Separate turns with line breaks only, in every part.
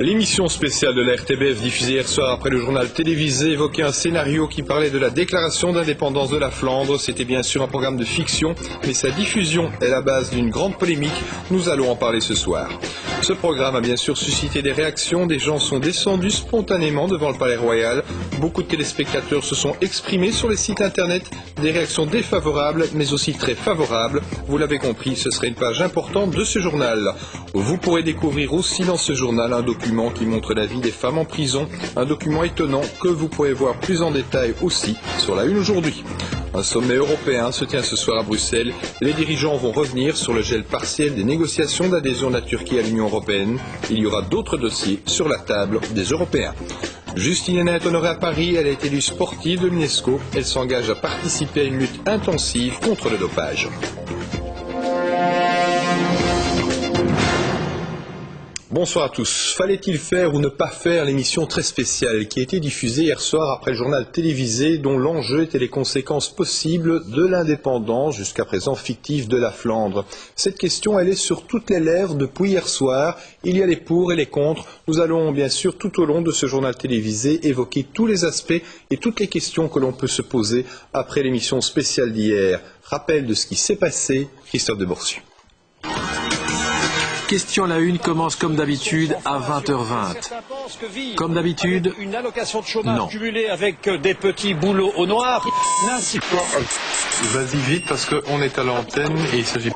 L'émission spéciale de la RTBF diffusée hier soir après le journal télévisé évoquait un scénario qui parlait de la déclaration d'indépendance de la Flandre. C'était bien sûr un programme de fiction, mais sa diffusion est la base d'une grande polémique. Nous allons en parler ce soir. Ce programme a bien sûr suscité des réactions. Des gens sont descendus spontanément devant le Palais Royal. Beaucoup de téléspectateurs se sont exprimés sur les sites internet. Des réactions défavorables, mais aussi très favorables. Vous l'avez compris, ce serait une page importante de ce journal. Vous pourrez découvrir aussi dans ce journal un document qui montre la vie des femmes en prison. Un document étonnant que vous pourrez voir plus en détail aussi sur la une aujourd'hui. Un sommet européen se tient ce soir à Bruxelles. Les dirigeants vont revenir sur le gel partiel des négociations d'adhésion de la Turquie à l'Union européenne. Il y aura d'autres dossiers sur la table des Européens. Justine Henin est honorée à Paris. Elle a été élue sportive de l'UNESCO. Elle s'engage à participer à une lutte intensive contre le dopage. Bonsoir à tous. Fallait-il faire ou ne pas faire l'émission très spéciale qui a été diffusée hier soir après le journal télévisé dont l'enjeu était les conséquences possibles de l'indépendance jusqu'à présent fictive de la Flandre? Cette question, elle est sur toutes les lèvres depuis hier soir. Il y a les pour et les contre. Nous allons bien sûr tout au long de ce journal télévisé évoquer tous les aspects et toutes les questions que l'on peut se poser après l'émission spéciale d'hier. Rappel de ce qui s'est passé, Christophe de Borcieux.
Question à la une commence comme d'habitude à 20h20. Comme d'habitude,
une allocation de chômage
non.
Cumulée avec des petits boulots au noir.
Vas-y vite parce qu'on est à l'antenne et il s'agit...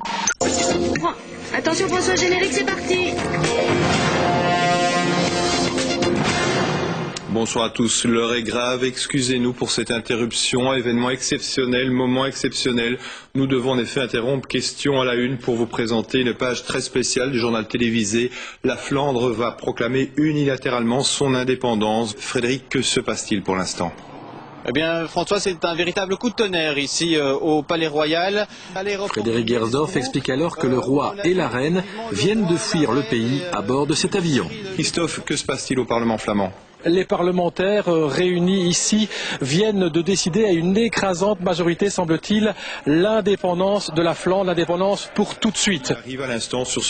Attention François, générique, c'est parti.
Bonsoir à tous, l'heure est grave, excusez-nous pour cette interruption, événement exceptionnel, moment exceptionnel. Nous devons en effet interrompre question à la une pour vous présenter une page très spéciale du journal télévisé. La Flandre va proclamer unilatéralement son indépendance. Frédéric, que se passe-t-il pour l'instant ?
Eh bien, François, c'est un véritable coup de tonnerre ici au Palais Royal.
Frédéric Gersdorf explique alors que le roi et la reine viennent de fuir le pays à bord de cet avion.
Christophe, que se passe-t-il au Parlement flamand ?
Les parlementaires réunis ici viennent de décider à une écrasante majorité, semble-t-il, l'indépendance de la Flandre, l'indépendance pour tout de suite.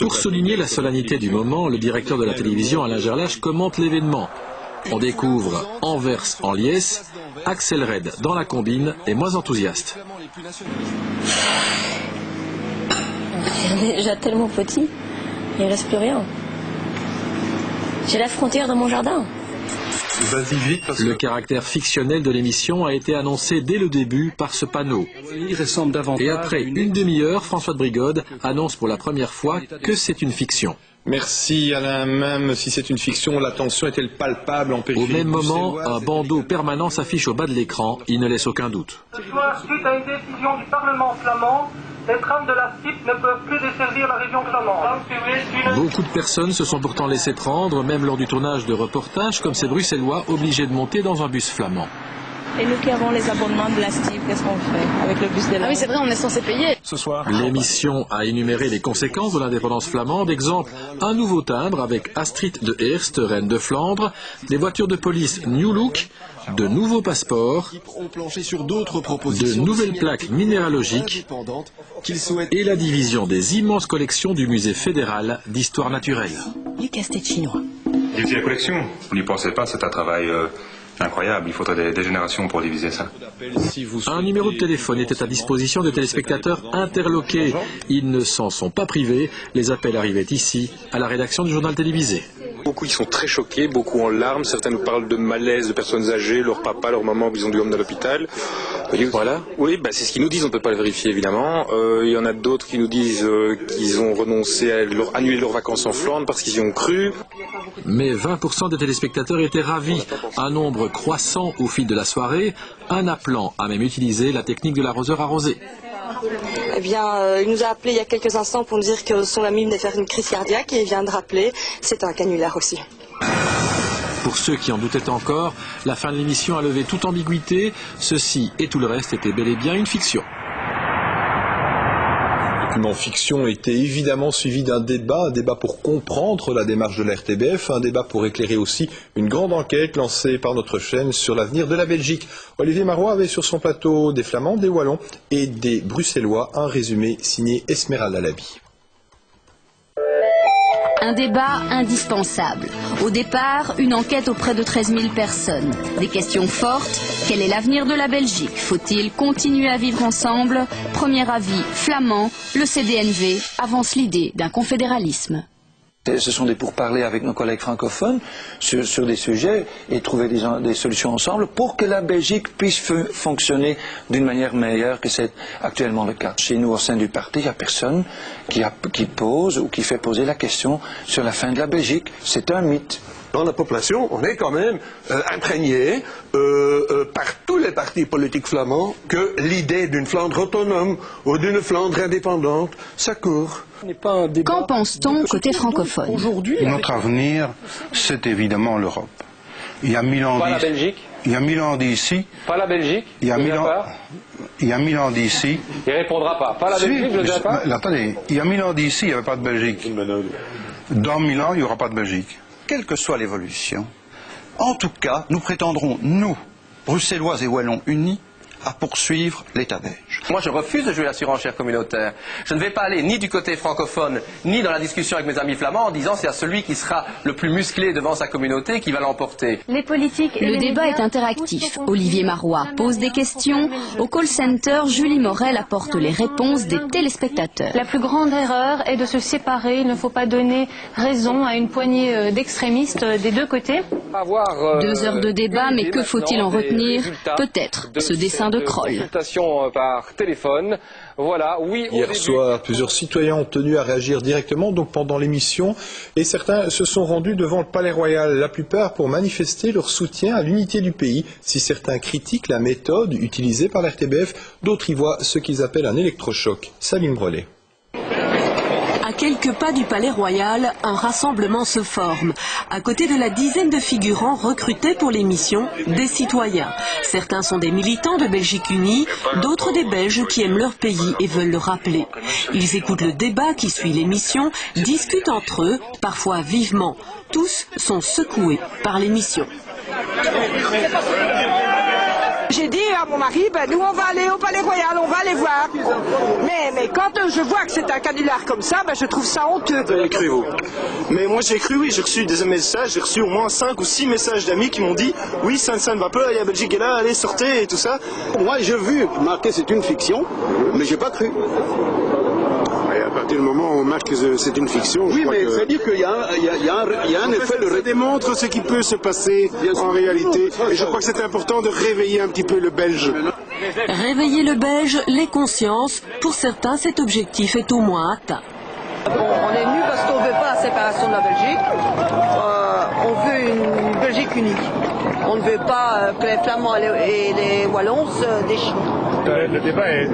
Pour souligner la solennité du moment, le directeur de la télévision, Alain Gerlache, commente l'événement. On découvre Anvers en liesse, Axel Red dans la combine et moins enthousiaste.
C'est déjà tellement petit, il ne reste plus rien. J'ai la frontière dans mon jardin.
Vas-y vite parce que...
Le caractère fictionnel de l'émission a été annoncé dès le début par ce panneau. Et après une demi-heure, François de Brigode annonce pour la première fois que c'est une fiction.
Merci Alain, même si c'est une fiction, la tension est-elle palpable en périphérie?
Au même moment, un bandeau permanent s'affiche au bas de l'écran, il ne laisse aucun doute.
Ce soir, suite à une décision du Parlement flamand, les trams de la STIP ne peuvent plus desservir la région flamande.
Beaucoup de personnes se sont pourtant laissées prendre, même lors du tournage de reportages, comme ces Bruxellois obligés de monter dans un bus flamand.
Et nous qui avons les abonnements de la STIP, qu'est-ce qu'on fait avec le bus de la...
Ah oui, c'est vrai, on est censé payer.
Ce soir,
L'émission a énuméré les conséquences de l'indépendance flamande. Exemple, un nouveau timbre avec Astrid de Heerst, reine de Flandre, des voitures de police New Look, de nouveaux passeports, de nouvelles plaques minéralogiques et la division des immenses collections du musée fédéral d'histoire naturelle.
Du casse-tête chinois.
Diviser la collection, on n'y pensait pas, c'est un travail incroyable, il faudrait des générations pour diviser ça.
Un numéro de téléphone était à disposition des téléspectateurs interloqués. Ils ne s'en sont pas privés. Les appels arrivaient ici, à la rédaction du journal télévisé.
Beaucoup ils sont très choqués, beaucoup en larmes. Certains nous parlent de malaise de personnes âgées, leur papa, leur maman, ils ont dû emmener à l'hôpital. Voilà. Oui, c'est ce qu'ils nous disent, on ne peut pas le vérifier évidemment. Il y en a d'autres qui nous disent qu'ils ont renoncé à annuler leurs vacances en Flandre parce qu'ils y ont cru.
Mais 20% des téléspectateurs étaient ravis. Un nombre croissant au fil de la soirée. Un appelant a même utilisé la technique de l'arroseur arrosé.
Eh bien, il nous a appelé il y a quelques instants pour nous dire que son ami venait faire une crise cardiaque et il vient de rappeler. C'est un canular aussi.
Pour ceux qui en doutaient encore, la fin de l'émission a levé toute ambiguïté. Ceci et tout le reste était bel et bien une fiction.
Le document fiction était évidemment suivi d'un débat, un débat pour comprendre la démarche de la RTBF, un débat pour éclairer aussi une grande enquête lancée par notre chaîne sur l'avenir de la Belgique. Olivier Marois avait sur son plateau des Flamands, des Wallons et des Bruxellois, un résumé signé Esmeralda Laby.
Un débat indispensable. Au départ, une enquête auprès de 13 000 personnes. Des questions fortes. Quel est l'avenir de la Belgique? Faut-il continuer à vivre ensemble? Premier avis flamand. Le CDNV avance l'idée d'un confédéralisme.
Ce sont des pourparlers avec nos collègues francophones sur des sujets et trouver des solutions ensemble pour que la Belgique puisse fonctionner d'une manière meilleure que c'est actuellement le cas. Chez nous, au sein du parti, il n'y a personne qui pose ou qui fait poser la question sur la fin de la Belgique. C'est un mythe.
Dans la population, on est quand même imprégné par tous les partis politiques flamands que l'idée d'une Flandre autonome ou d'une Flandre indépendante, ça court.
Qu'en pense-t-on côté francophone?
Notre avenir, c'est évidemment l'Europe. Il y a 1000 ans
Pas la Belgique.
Il y a 1000 ans d'ici.
Pas la Belgique.
Il y a 1000 ans. Il y a 1000 ans d'ici.
Il répondra pas. Pas la Belgique, je ne dirai pas.
Attendez, il y a 1000 ans d'ici, il n'y avait pas de Belgique. Dans 1000 ans, il n'y aura pas de Belgique.
Quelle que soit l'évolution, en tout cas, nous prétendrons, nous, Bruxellois et Wallons unis, à poursuivre l'État belge.
Moi, je refuse de jouer la surenchère communautaire. Je ne vais pas aller ni du côté francophone, ni dans la discussion avec mes amis flamands en disant c'est à celui qui sera le plus musclé devant sa communauté qui va l'emporter.
Le débat est interactif. Olivier Marois pose des questions. Au call center, Julie Morel apporte les réponses des téléspectateurs.
La plus grande erreur est de se séparer. Il ne faut pas donner raison à une poignée d'extrémistes des deux côtés.
2 heures de débat, mais que faut-il en retenir? Peut-être ce dessin de Kroll.
Consultation par téléphone. Voilà, oui.
Hier soir, plusieurs citoyens ont tenu à réagir directement donc pendant l'émission et certains se sont rendus devant le Palais Royal, la plupart pour manifester leur soutien à l'unité du pays. Si certains critiquent la méthode utilisée par l'RTBF, d'autres y voient ce qu'ils appellent un électrochoc. Sabine Brelet.
À quelques pas du Palais Royal, un rassemblement se forme. À côté de la dizaine de figurants recrutés pour l'émission, des citoyens. Certains sont des militants de Belgique Unie, d'autres des Belges qui aiment leur pays et veulent le rappeler. Ils écoutent le débat qui suit l'émission, discutent entre eux, parfois vivement. Tous sont secoués par l'émission.
J'ai dit à mon mari, nous on va aller au Palais Royal, on va aller voir. Mais quand je vois que c'est un canular comme ça, je trouve ça honteux.
Vous avez cru, vous? Mais moi j'ai cru, oui, j'ai reçu des messages, j'ai reçu au moins 5 ou 6 messages d'amis qui m'ont dit oui, ça ne va pas, la Belgique est là, allez, sortez et tout ça.
Moi j'ai vu marqué c'est une fiction, mais j'ai pas cru.
À partir du moment où on marque que c'est une fiction,
oui, mais ça veut dire qu'il y a un effet de...
Ça démontre ce qui peut se passer en réalité. Et je crois que c'est important de réveiller un petit peu le Belge.
Réveiller le Belge, les consciences. Pour certains, cet objectif est au moins atteint.
On est nus parce qu'on ne veut pas la séparation de la Belgique. On veut une Belgique unie. On ne veut pas que les Flamands et les Wallons se déchirent.
Le débat est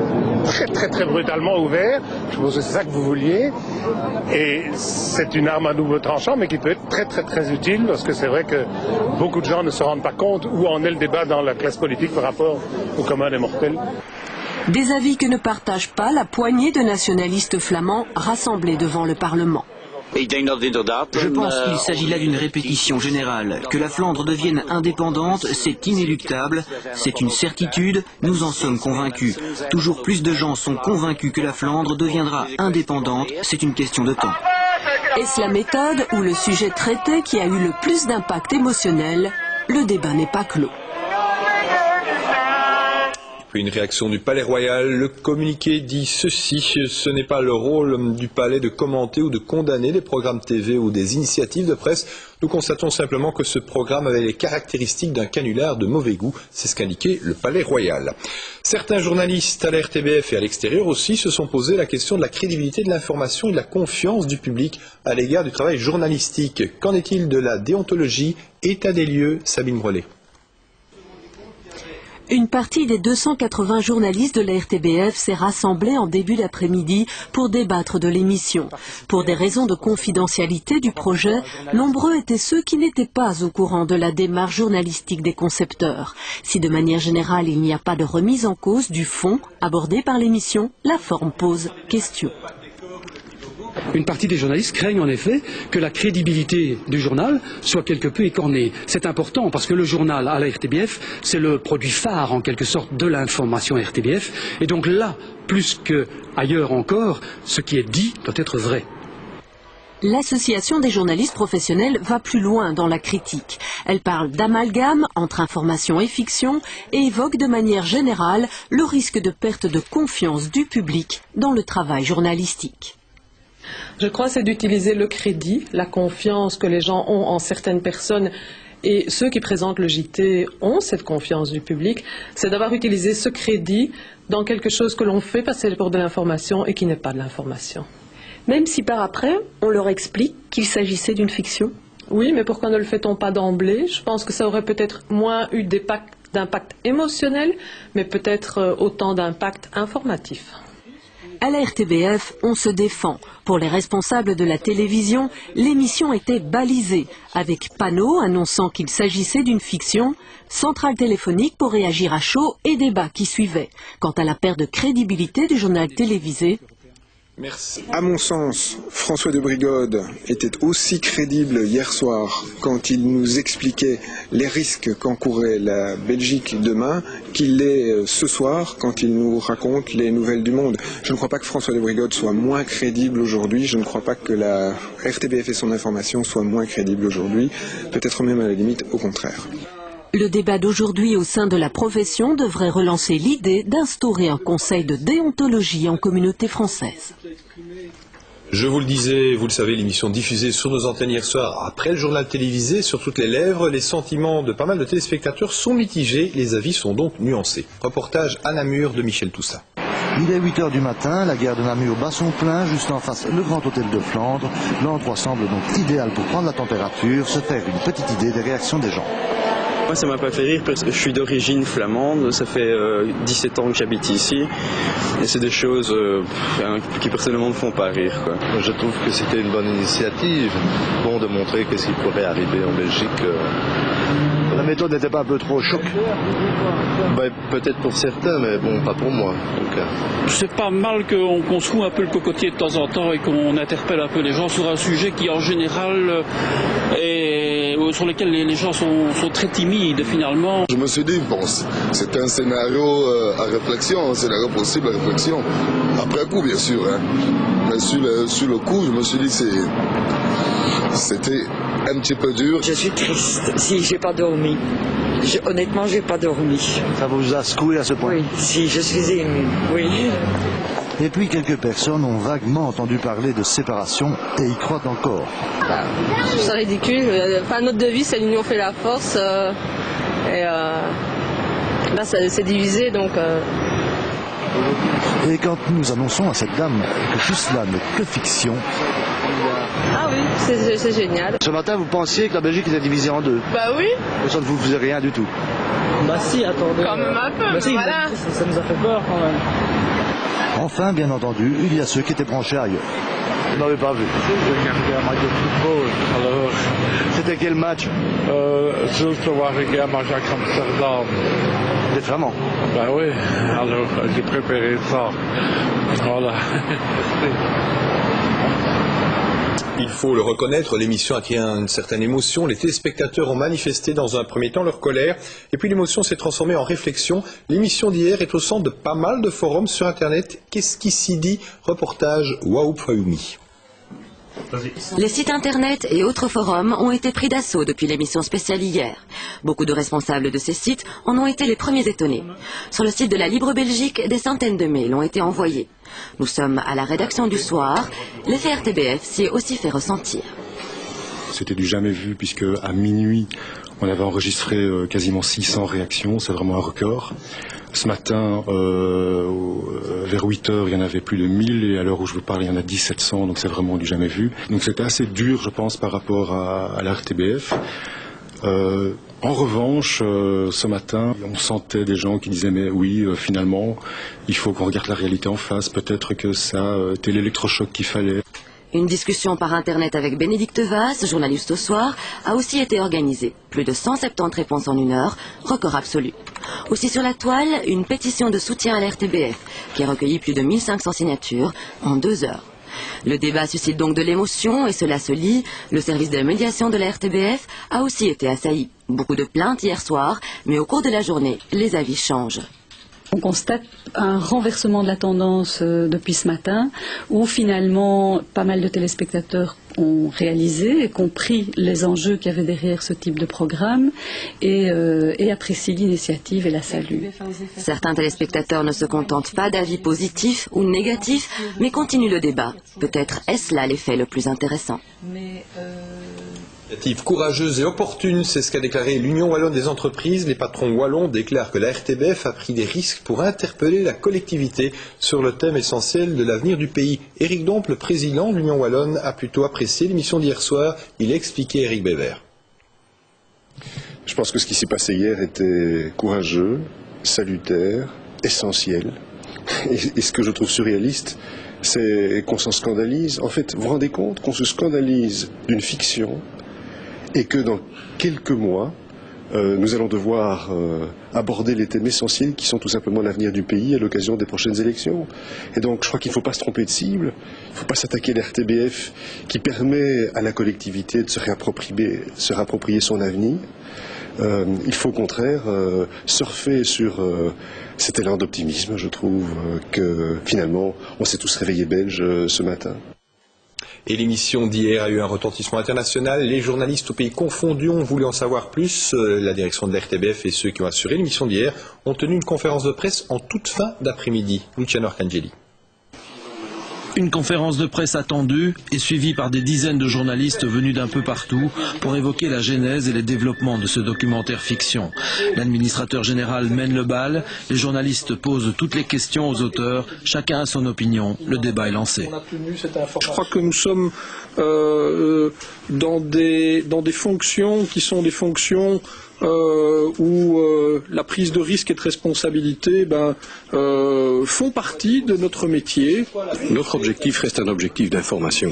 très brutalement ouvert. Je pense que c'est ça que vous vouliez. Et c'est une arme à double tranchant, mais qui peut être très utile, parce que c'est vrai que beaucoup de gens ne se rendent pas compte où en est le débat dans la classe politique par rapport au commun des mortels.
Des avis que ne partage pas la poignée de nationalistes flamands rassemblés devant le Parlement.
Je pense qu'il s'agit là d'une répétition générale. Que la Flandre devienne indépendante, c'est inéluctable, c'est une certitude, nous en sommes convaincus. Toujours plus de gens sont convaincus que la Flandre deviendra indépendante, c'est une question de temps.
Est-ce la méthode ou le sujet traité qui a eu le plus d'impact émotionnel? Le débat n'est pas clos.
Une réaction du Palais Royal, le communiqué dit ceci, ce n'est pas le rôle du Palais de commenter ou de condamner des programmes TV ou des initiatives de presse. Nous constatons simplement que ce programme avait les caractéristiques d'un canular de mauvais goût, c'est ce qu'indiquait le Palais Royal. Certains journalistes à la RTBF et à l'extérieur aussi se sont posé la question de la crédibilité de l'information et de la confiance du public à l'égard du travail journalistique. Qu'en est-il de la déontologie? État des lieux, Sabine Brelet.
Une partie des 280 journalistes de la RTBF s'est rassemblée en début d'après-midi pour débattre de l'émission. Pour des raisons de confidentialité du projet, nombreux étaient ceux qui n'étaient pas au courant de la démarche journalistique des concepteurs. Si de manière générale il n'y a pas de remise en cause du fond abordé par l'émission, la forme pose question.
Une partie des journalistes craignent en effet que la crédibilité du journal soit quelque peu écornée. C'est important parce que le journal à la RTBF, c'est le produit phare en quelque sorte de l'information RTBF. Et donc là, plus qu'ailleurs encore, ce qui est dit doit être vrai.
L'Association des journalistes professionnels va plus loin dans la critique. Elle parle d'amalgame entre information et fiction et évoque de manière générale le risque de perte de confiance du public dans le travail journalistique.
Je crois que c'est d'utiliser le crédit, la confiance que les gens ont en certaines personnes. Et ceux qui présentent le JT ont cette confiance du public, c'est d'avoir utilisé ce crédit dans quelque chose que l'on fait passer pour de l'information et qui n'est pas de l'information.
Même si par après, on leur explique qu'il s'agissait d'une fiction?
Oui, mais pourquoi ne le fait-on pas d'emblée? Je pense que ça aurait peut-être moins eu d'impact émotionnel, mais peut-être autant d'impact informatif.
À la RTBF, on se défend. Pour les responsables de la télévision, l'émission était balisée, avec panneaux annonçant qu'il s'agissait d'une fiction, centrale téléphonique pour réagir à chaud et débats qui suivaient. Quant à la perte de crédibilité du journal télévisé,
merci.
À mon sens, François de Brigode était aussi crédible hier soir quand il nous expliquait les risques qu'encourait la Belgique demain qu'il l'est ce soir quand il nous raconte les nouvelles du monde. Je ne crois pas que François de Brigode soit moins crédible aujourd'hui, je ne crois pas que la RTBF et son information soient moins crédibles aujourd'hui, peut-être même à la limite au contraire.
Le débat d'aujourd'hui au sein de la profession devrait relancer l'idée d'instaurer un conseil de déontologie en communauté française.
Je vous le disais, vous le savez, l'émission diffusée sur nos antennes hier soir après le journal télévisé sur toutes les lèvres, les sentiments de pas mal de téléspectateurs sont mitigés, les avis sont donc nuancés. Reportage à Namur de Michel Toussaint.
Il est 8 h du matin, la gare de Namur bat son plein, juste en face le Grand Hôtel de Flandre. L'endroit semble donc idéal pour prendre la température, se faire une petite idée des réactions des gens.
Moi ça m'a pas fait rire parce que je suis d'origine flamande, ça fait 17 ans que j'habite ici et c'est des choses qui personnellement ne font pas rire, quoi.
Je trouve que c'était une bonne initiative, bon, de montrer qu'est-ce qui pourrait arriver en Belgique.
La méthode n'était pas un peu trop choc?
Peut-être pour certains, mais bon, pas pour moi.
C'est pas mal qu'on secoue un peu le cocotier de temps en temps et qu'on interpelle un peu les gens sur un sujet qui en général sur lequel les gens sont très timides finalement.
Je me suis dit, bon, c'est un scénario à réflexion, un scénario possible à réflexion. Après coup, bien sûr, hein. Mais sur le coup, je me suis dit que c'était un petit peu dur.
Je suis triste. Si, j'ai pas dormi. Honnêtement, j'ai pas dormi.
Ça vous a secoué à ce point?
Oui, si, je suis émue, oui.
Et puis quelques personnes ont vaguement entendu parler de séparation et y croient encore.
Je trouve ça ridicule. Enfin, notre devise, c'est l'union fait la force. Là, c'est divisé, donc...
Et quand nous annonçons à cette dame que tout cela n'est que fiction...
Ah oui, c'est génial.
Ce matin, vous pensiez que la Belgique était divisée en deux?
Bah oui.
Mais ça ne vous faisait rien du tout?
Bah si, attendez. Quand même un peu, mais si, voilà. Ça nous a fait peur quand même.
Enfin, bien entendu, il y a ceux qui étaient branchés ailleurs. Vous n'avez pas vu?
J'ai regardé un match de football. Alors,
c'était quel match?
Juste Waregem à Jacques Amsterdam.
Des Flamands?
Ben oui, alors j'ai préféré ça. Voilà.
Il faut le reconnaître, l'émission a créé une certaine émotion. Les téléspectateurs ont manifesté dans un premier temps leur colère. Et puis l'émotion s'est transformée en réflexion. L'émission d'hier est au centre de pas mal de forums sur Internet. Qu'est-ce qui s'y dit? Reportage Waouh Fayoumi.
Les sites internet et autres forums ont été pris d'assaut depuis l'émission spéciale hier. Beaucoup de responsables de ces sites en ont été les premiers étonnés. Sur le site de la Libre Belgique, des centaines de mails ont été envoyés. Nous sommes à la rédaction du Soir. L'effet RTBF s'y est aussi fait ressentir.
C'était du jamais vu puisque à minuit, on avait enregistré quasiment 600 réactions. C'est vraiment un record. Ce matin, vers 8 h, il y en avait plus de 1000 et à l'heure où je vous parle, il y en a 1700, donc c'est vraiment du jamais vu. Donc c'était assez dur, je pense, par rapport à la RTBF. En revanche, ce matin, on sentait des gens qui disaient mais oui, finalement, il faut qu'on regarde la réalité en face, peut-être que ça était l'électrochoc qu'il fallait.
Une discussion par Internet avec Bénédicte Vasse, journaliste au Soir, a aussi été organisée. Plus de 170 réponses en 1 heure, record absolu. Aussi sur la toile, une pétition de soutien à la RTBF, qui a recueilli plus de 1500 signatures en 2 heures. Le débat suscite donc de l'émotion et cela se lit. Le service de médiation de la RTBF a aussi été assailli. Beaucoup de plaintes hier soir, mais au cours de la journée, les avis changent.
On constate un renversement de la tendance depuis ce matin, où finalement pas mal de téléspectateurs
ont réalisé et compris les enjeux qu'il y avait derrière ce type de programme et apprécient l'initiative et la saluent.
Certains téléspectateurs ne se contentent pas d'avis positifs ou négatifs, mais continuent le débat. Peut-être est-ce là l'effet le plus intéressant.
Initiative courageuse et opportune, c'est ce qu'a déclaré l'Union wallonne des entreprises. Les patrons wallons déclarent que la RTBF a pris des risques pour interpeller la collectivité sur le thème essentiel de l'avenir du pays. Éric Dompe, le président de l'Union wallonne, a plutôt apprécié l'émission d'hier soir. Il a expliqué Éric Béver.
Je pense que ce qui s'est passé hier était courageux, salutaire, essentiel. Et ce que je trouve surréaliste, c'est qu'on s'en scandalise. En fait, vous vous rendez compte qu'on se scandalise d'une fiction et que dans quelques mois, nous allons devoir aborder les thèmes essentiels qui sont tout simplement l'avenir du pays à l'occasion des prochaines élections. Et donc je crois qu'il ne faut pas se tromper de cible, il ne faut pas s'attaquer à l'RTBF qui permet à la collectivité de se réapproprier son avenir. Il faut au contraire surfer sur cet élan d'optimisme. Je trouve que finalement on s'est tous réveillés belges ce matin.
Et l'émission d'hier a eu un retentissement international. Les journalistes au pays confondus ont voulu en savoir plus. La direction de l'RTBF et ceux qui ont assuré l'émission d'hier ont tenu une conférence de presse en toute fin d'après-midi. Luciano Arcangeli.
Une conférence de presse attendue et suivie par des dizaines de journalistes venus d'un peu partout pour évoquer la genèse et les développements de ce documentaire fiction. L'administrateur général mène le bal, les journalistes posent toutes les questions aux auteurs, chacun a son opinion, le débat est lancé.
Je crois que nous sommes dans des fonctions qui sont des fonctions où la prise de risque et de responsabilité font partie de notre métier.
Notre objectif reste un objectif d'information.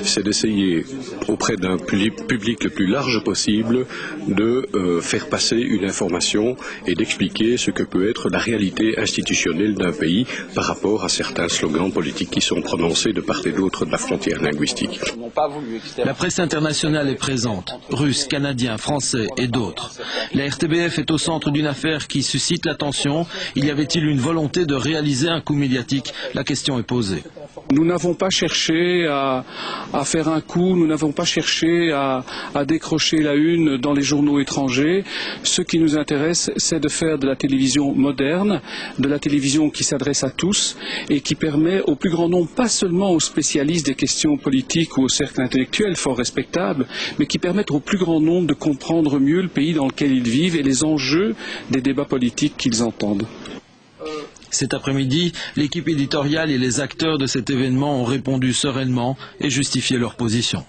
C'est d'essayer auprès d'un public le plus large possible de faire passer une information et d'expliquer ce que peut être la réalité institutionnelle d'un pays par rapport à certains slogans politiques qui sont prononcés de part et d'autre de la frontière linguistique.
La presse internationale est présente, Russes, Canadiens, Français et d'autres. La RTBF est au centre d'une affaire qui suscite l'attention. Y avait-il une volonté de réaliser un coup médiatique? La question est posée.
Nous n'avons pas cherché à faire un coup, nous n'avons pas cherché à décrocher la une dans les journaux étrangers. Ce qui nous intéresse, c'est de faire de la télévision moderne, de la télévision qui s'adresse à tous et qui permet au plus grand nombre, pas seulement aux spécialistes des questions politiques ou aux cercles intellectuels fort respectables, mais qui permettent au plus grand nombre de comprendre mieux le pays dans lequel ils vivent et les enjeux des débats politiques qu'ils entendent.
Cet après-midi, l'équipe éditoriale et les acteurs de cet événement ont répondu sereinement et justifié leur position.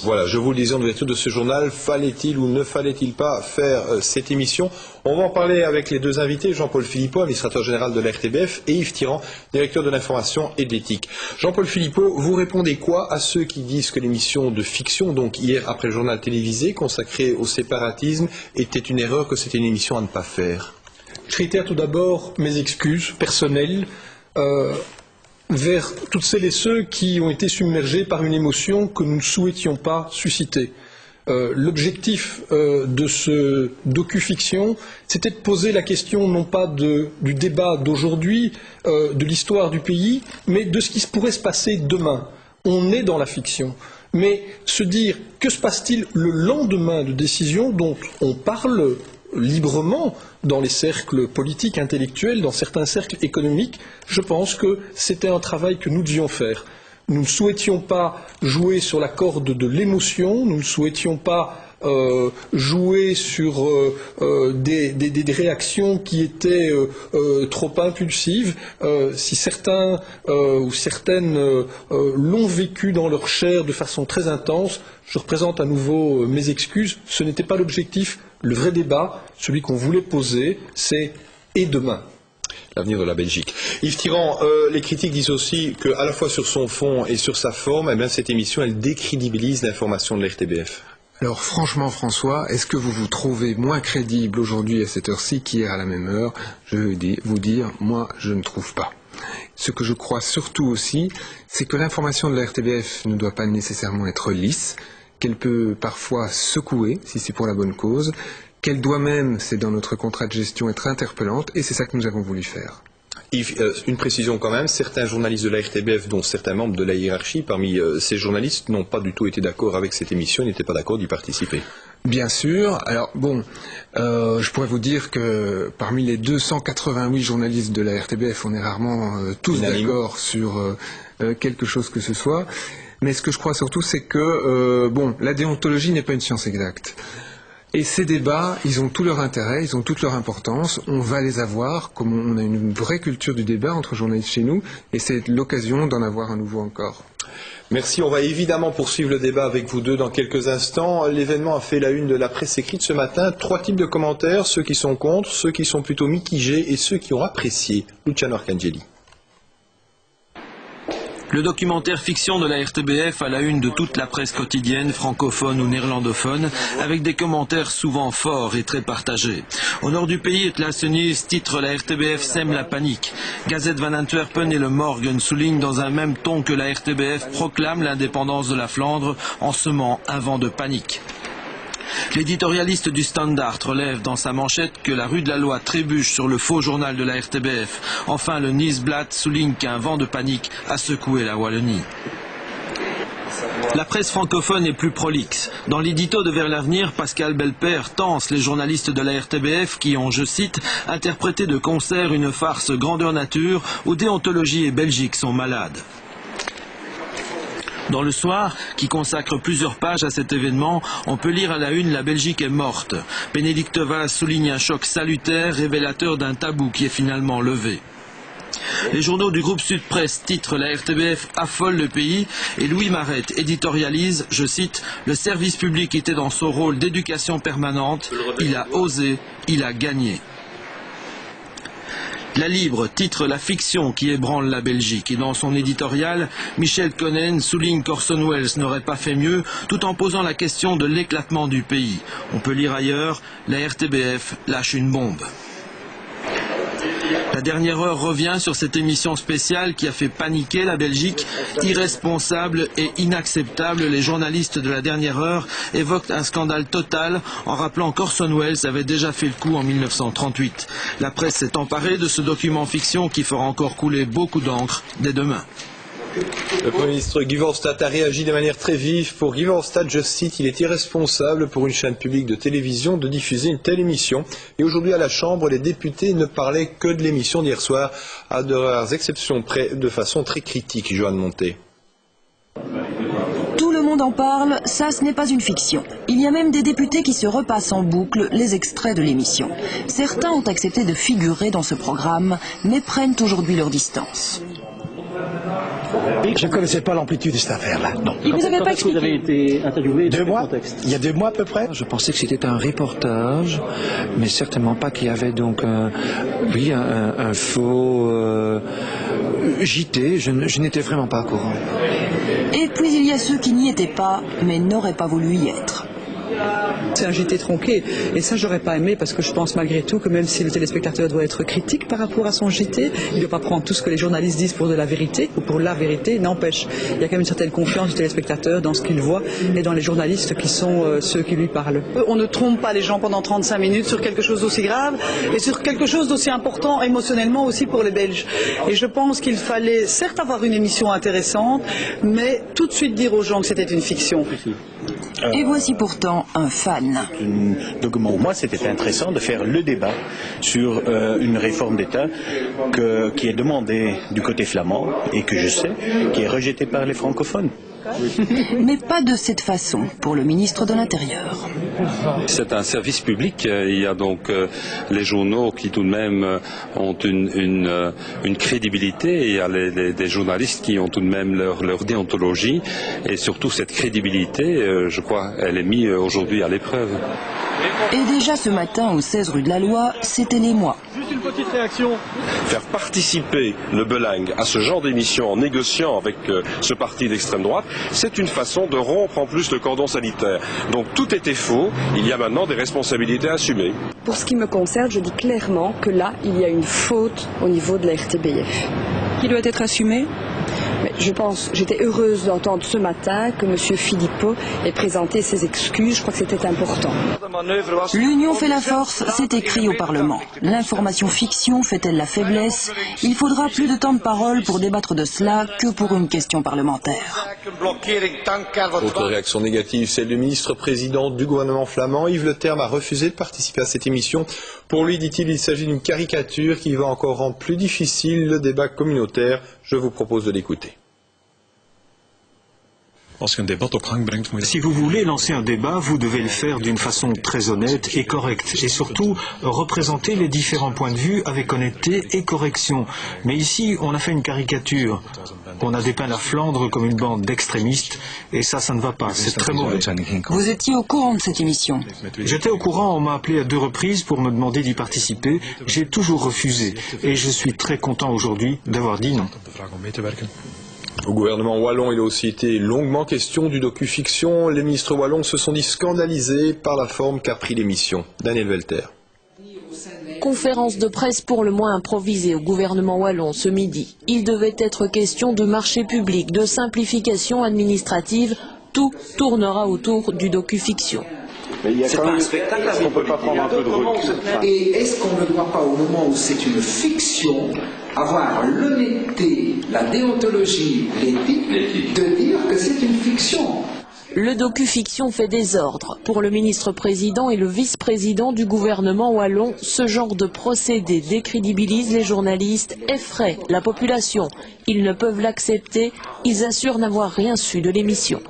Voilà, je vous le disais en ouverture de ce journal, fallait-il ou ne fallait-il pas faire cette émission? On va en parler avec les deux invités, Jean-Paul Philippot, administrateur général de la RTBF, et Yves Tirant, directeur de l'information et de l'éthique. Jean-Paul Philippot, vous répondez quoi à ceux qui disent que l'émission de fiction, donc hier après le journal télévisé, consacrée au séparatisme, était une erreur, que c'était une émission à ne pas faire?
Je réitère tout d'abord mes excuses personnelles vers toutes celles et ceux qui ont été submergés par une émotion que nous ne souhaitions pas susciter. L'objectif de ce docu-fiction, c'était de poser la question non pas du débat d'aujourd'hui, de l'histoire du pays, mais de ce qui pourrait se passer demain. On est dans la fiction. Mais se dire, que se passe-t-il le lendemain de décisions dont on parle librement dans les cercles politiques, intellectuels, dans certains cercles économiques, je pense que c'était un travail que nous devions faire. Nous ne souhaitions pas jouer sur la corde de l'émotion, nous ne souhaitions pas jouer sur des réactions qui étaient trop impulsives. Si certains ou certaines l'ont vécu dans leur chair de façon très intense, je représente à nouveau mes excuses. Ce n'était pas l'objectif. Le vrai débat, celui qu'on voulait poser, c'est « et demain ?»
L'avenir de la Belgique. Yves Tirant, les critiques disent aussi qu'à la fois sur son fond et sur sa forme, eh bien, cette émission, elle décrédibilise l'information de l'RTBF.
Alors franchement François, est-ce que vous vous trouvez moins crédible aujourd'hui à cette heure-ci qu'hier à la même heure? Je vais vous dire, moi je ne trouve pas. Ce que je crois surtout aussi, c'est que l'information de la RTBF ne doit pas nécessairement être lisse, qu'elle peut parfois secouer, si c'est pour la bonne cause, qu'elle doit même, c'est dans notre contrat de gestion, être interpellante, et c'est ça que nous avons voulu faire.
Yves, une précision quand même, certains journalistes de la RTBF, dont certains membres de la hiérarchie, parmi ces journalistes, n'ont pas du tout été d'accord avec cette émission, n'étaient pas d'accord d'y participer.
Bien sûr. Alors bon, je pourrais vous dire que parmi les 288 journalistes de la RTBF, on est rarement tous d'accord sur quelque chose que ce soit. Mais ce que je crois surtout, c'est que la déontologie n'est pas une science exacte. Et ces débats, ils ont tout leur intérêt, ils ont toute leur importance. On va les avoir, comme on a une vraie culture du débat entre journalistes chez nous, et c'est l'occasion d'en avoir un nouveau encore.
Merci, on va évidemment poursuivre le débat avec vous deux dans quelques instants. L'événement a fait la une de la presse écrite ce matin. 3 types de commentaires, ceux qui sont contre, ceux qui sont plutôt mitigés et ceux qui ont apprécié. Luciano Arcangeli.
Le documentaire fiction de la RTBF à la une de toute la presse quotidienne, francophone ou néerlandophone, avec des commentaires souvent forts et très partagés. Au nord du pays, Het Laatste Nieuws titre la RTBF sème la panique. Gazette van Antwerpen et le Morgen soulignent dans un même ton que la RTBF proclame l'indépendance de la Flandre en semant un vent de panique. L'éditorialiste du Standard relève dans sa manchette que la rue de la Loi trébuche sur le faux journal de la RTBF. Enfin, le Nieuwsblad souligne qu'un vent de panique a secoué la Wallonie. La presse francophone est plus prolixe. Dans l'édito de Vers l'avenir, Pascal Belpère tense les journalistes de la RTBF qui ont, je cite, interprété de concert une farce grandeur nature où déontologie et Belgique sont malades. Dans Le Soir, qui consacre plusieurs pages à cet événement, on peut lire à la une « La Belgique est morte ». Bénédicte Vaz souligne un choc salutaire, révélateur d'un tabou qui est finalement levé. Les journaux du groupe Sud Presse titrent « La RTBF affole le pays » et Louis Marette éditorialise, je cite, « Le service public était dans son rôle d'éducation permanente, il a osé, il a gagné ». La Libre titre la fiction qui ébranle la Belgique et dans son éditorial, Michel Conen souligne qu'Orson Welles n'aurait pas fait mieux tout en posant la question de l'éclatement du pays. On peut lire ailleurs, la RTBF lâche une bombe. La dernière heure revient sur cette émission spéciale qui a fait paniquer la Belgique. Irresponsable et inacceptable, les journalistes de la dernière heure évoquent un scandale total en rappelant qu'Orson Welles avait déjà fait le coup en 1938. La presse s'est emparée de ce document fiction qui fera encore couler beaucoup d'encre dès demain.
Le Premier ministre Guy Verhofstadt a réagi de manière très vive. Pour Guy Verhofstadt, je cite, il est irresponsable pour une chaîne publique de télévision de diffuser une telle émission. Et aujourd'hui à la Chambre, les députés ne parlaient que de l'émission d'hier soir, à de rares exceptions près, de façon très critique. Joanne Monté.
Tout le monde en parle, ça ce n'est pas une fiction. Il y a même des députés qui se repassent en boucle les extraits de l'émission. Certains ont accepté de figurer dans ce programme, mais prennent aujourd'hui leur distance.
Je ne connaissais pas l'amplitude de cette affaire-là. Non.
Il vous avait pas expliqué.
Vous avez été interviewé 2 mois. Il y a 2 mois à peu près.
Je pensais que c'était un reportage, mais certainement pas qu'il y avait donc un faux JT. Je n'étais vraiment pas au courant.
Et puis il y a ceux qui n'y étaient pas, mais n'auraient pas voulu y être.
C'est un JT tronqué, et ça j'aurais pas aimé parce que je pense malgré tout que même si le téléspectateur doit être critique par rapport à son JT, il ne doit pas prendre tout ce que les journalistes disent pour de la vérité ou pour la vérité, n'empêche. Il y a quand même une certaine confiance du téléspectateur dans ce qu'il voit et dans les journalistes qui sont ceux qui lui parlent.
On ne trompe pas les gens pendant 35 minutes sur quelque chose d'aussi grave et sur quelque chose d'aussi important émotionnellement aussi pour les Belges. Et je pense qu'il fallait certes avoir une émission intéressante, mais tout de suite dire aux gens que c'était une fiction.
Et voici pourtant un fan.
Donc pour moi, c'était intéressant de faire le débat sur une réforme d'État qui est demandée du côté flamand et que je sais qui est rejetée par les francophones.
Mais pas de cette façon pour le ministre de l'Intérieur.
C'est un service public. Il y a donc les journaux qui tout de même ont une crédibilité. Il y a des journalistes qui ont tout de même leur déontologie. Et surtout cette crédibilité, je crois, elle est mise aujourd'hui à l'épreuve.
Et déjà ce matin au 16 rue de la Loi, c'était l'émoi.
Juste une petite réaction. Faire participer le Belang à ce genre d'émission en négociant avec ce parti d'extrême droite, c'est une façon de rompre en plus le cordon sanitaire. Donc tout était faux, il y a maintenant des responsabilités à assumer.
Pour ce qui me concerne, je dis clairement que là, il y a une faute au niveau de la RTBF.
Qui doit être assumée ?
Mais j'étais heureuse d'entendre ce matin que M. Philippot ait présenté ses excuses. Je crois que c'était important.
L'union fait la force, c'est écrit au Parlement. L'information fiction fait-elle la faiblesse? Il faudra plus de temps de parole pour débattre de cela que pour une question parlementaire.
Autre réaction négative, celle du ministre-président du gouvernement flamand. Yves Le Terme a refusé de participer à cette émission. Pour lui, dit-il, il s'agit d'une caricature qui va encore rendre plus difficile le débat communautaire. Je vous propose de l'écouter.
Si vous voulez lancer un débat, vous devez le faire d'une façon très honnête et correcte. Et surtout, représenter les différents points de vue avec honnêteté et correction. Mais ici, on a fait une caricature. On a dépeint la Flandre comme une bande d'extrémistes. Et ça ne va pas. C'est très mauvais.
Vous étiez au courant de cette émission?
J'étais au courant. On m'a appelé à 2 reprises pour me demander d'y participer. J'ai toujours refusé. Et je suis très content aujourd'hui d'avoir dit non.
Au gouvernement wallon, il a aussi été longuement question du docu-fiction. Les ministres wallons se sont dit scandalisés par la forme qu'a pris l'émission. Daniel Welter.
Conférence de presse pour le moins improvisée au gouvernement wallon ce midi. Il devait être question de marché public, de simplification administrative. Tout tournera autour du docu-fiction.
Mais il y a quand même un spectacle, est-ce qu'on peut pas prendre un peu de recul?
Et est-ce qu'on ne doit pas, au moment où c'est une fiction, avoir l'honnêteté, la déontologie, l'éthique, de dire que c'est une fiction?
Le docu-fiction fait désordre. Pour le ministre-président et le vice-président du gouvernement wallon, ce genre de procédé décrédibilise les journalistes, effraie la population. Ils ne peuvent l'accepter, ils assurent n'avoir rien su de l'émission.